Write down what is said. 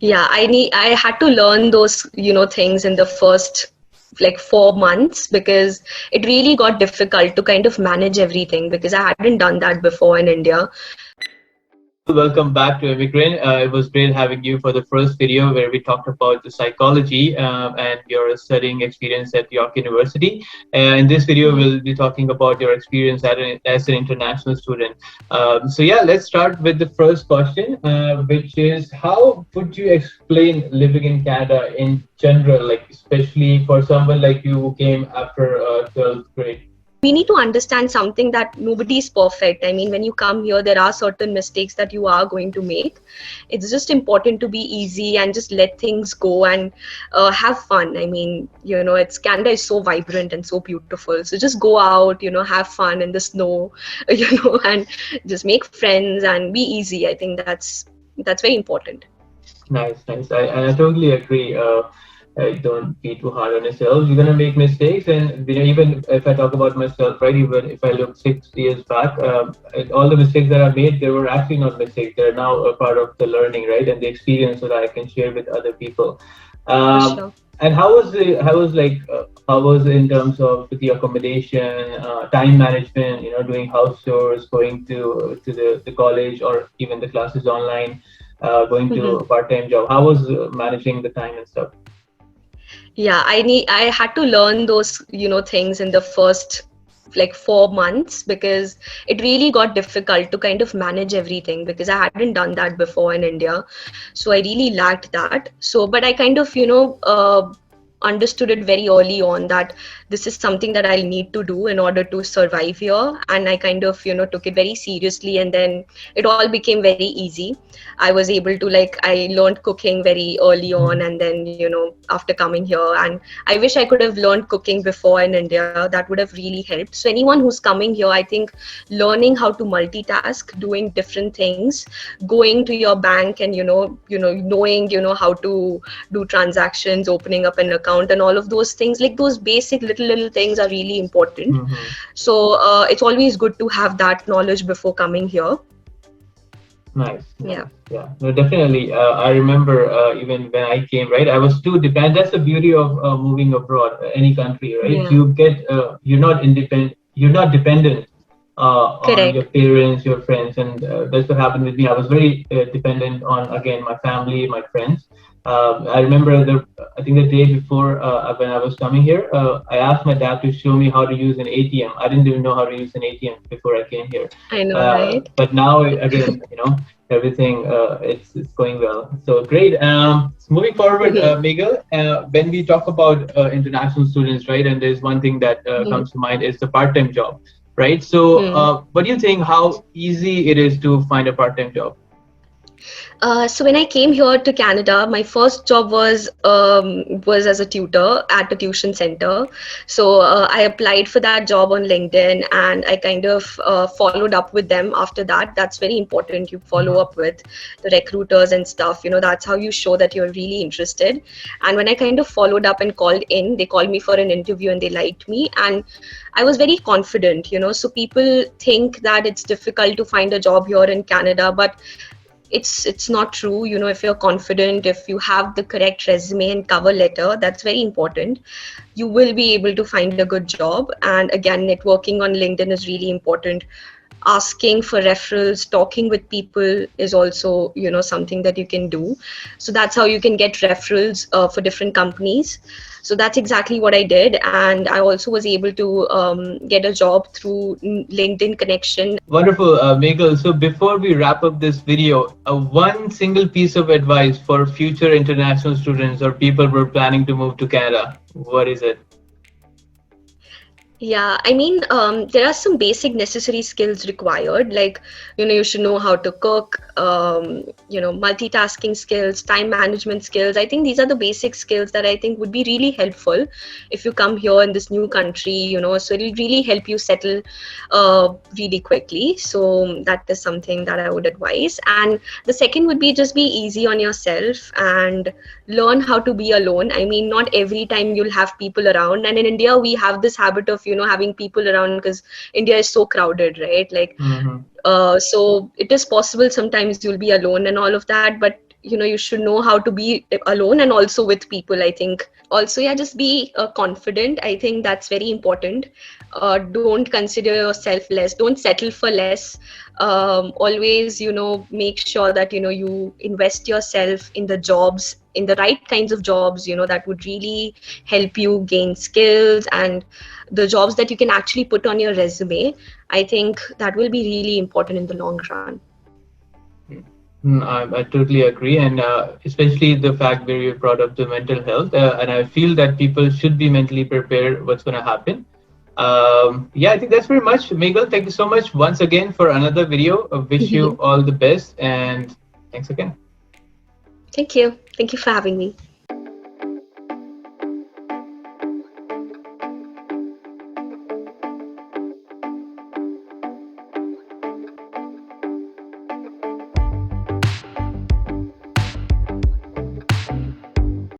Yeah, I had to learn those, things in the first like 4 months because it really got difficult to kind of manage everything because I hadn't done that before in India. Meghal, welcome back to Immigrant. It was great having you for the first video where we talked about the psychology and your studying experience at York University. In this video, Mhm. we'll be talking about your experience as an international student. So yeah, let's start with the first question, which is how would you explain living in Canada in general, like especially for someone like you who came after 12th grade? We need to understand something that nobody is perfect. I mean, when you come here, there are certain mistakes that you are going to make. It's just important to be easy and just let things go and have fun. I mean, it's Canada is so vibrant and so beautiful. So just go out, have fun in the snow, and just make friends and be easy. I think that's very important. Nice, nice. I totally agree. Don't be too hard on yourself. You're gonna make mistakes, and even if I talk about myself, right? Even if I look 6 years back, all the mistakes that I made, they were actually not mistakes. They're now a part of the learning, right, and the experience that I can share with other people. For Um, sure. and how was in terms of the accommodation, time management? Doing house chores, going to the college, or even the classes online, going to a part-time job. How was managing the time and stuff? Yeah, I had to learn those, things in the first like 4 months because it really got difficult to kind of manage everything because I hadn't done that before in India. So I really lacked that. So, but I kind of, understood it very early on that this is something that I'll need to do in order to survive here. And I kind of, took it very seriously, and then it all became very easy. I was able to, like, I learned cooking very early on, Mhm. and then, after coming here, and I wish I could have learned cooking before in India. That would have really helped. So anyone who's coming here, I think learning how to multitask, doing different things, going to your bank, and knowing how to do transactions, opening up an account, and all of those things, like those basic little things are really important. Mhm. So it's always good to have that knowledge before coming here. Nice, Yeah. nice. Yeah, no, definitely. I remember even when I came, right, I was too dependent. That's the beauty of moving abroad, any country, right? Yeah. You're not dependent on your Correct. parents, your friends, and that's what happened with me. I was very dependent on, again, my family, my friends. I remember I think the day before when I was coming here, I asked my dad to show me how to use an ATM. I didn't even know how to use an ATM before I came here. I know, right? But now again, everything it's going well. So great. Moving forward, Meghal, when we talk about international students, right, and there's one thing that comes to mind is the part-time job, right? So, Hmm. what do you think? How easy it is to find a part-time job? So when I came here to Canada, my first job was as a tutor at a tuition center. So I applied for that job on LinkedIn, and I kind of followed up with them after that. That's very important. You follow Mhm. up with the recruiters and stuff. That's how you show that you're really interested. And when I kind of followed up and called in, they called me for an interview and they liked me. And I was very confident. So people think that it's difficult to find a job here in Canada, but it's not true. If you're confident, if you have the correct resume and cover letter, that's very important. You will be able to find a good job. And again, networking on LinkedIn is really important. Asking for referrals, talking with people is also something that you can do. So that's how you can get referrals for different companies. So that's exactly what I did, and I also was able to get a job through LinkedIn connection. Wonderful, Meghal. So before we wrap up this video, one single piece of advice for future international students or people who are planning to move to Canada. What is it? Yeah, I mean, there are some basic necessary skills required. Like, you should know how to cook, multitasking skills, time management skills. I think these are the basic skills that I think would be really helpful if you come here in this new country, so it'll really help you settle really quickly. So that is something that I would advise. And the second would be just be easy on yourself and learn how to be alone. I mean, not every time you'll have people around. And in India, we have this habit of, having people around because India is so crowded, right? Like, Hmm. so it is possible sometimes you'll be alone and all of that, but you should know how to be alone and also with people, I think. Also, yeah, just be confident. I think that's very important. Don't consider yourself less, don't settle for less. Always, make sure that you invest yourself in the jobs, in the right kinds of jobs, that would really help you gain skills, and the jobs that you can actually put on your resume. I think that will be really important in the long run. I totally agree, and especially the fact where you brought up the mental health, and I feel that people should be mentally prepared what's going to happen. Yeah, I think that's very much. Meghal, thank you so much once again for another video. I wish you all the best, and thanks again. Thank you for having me.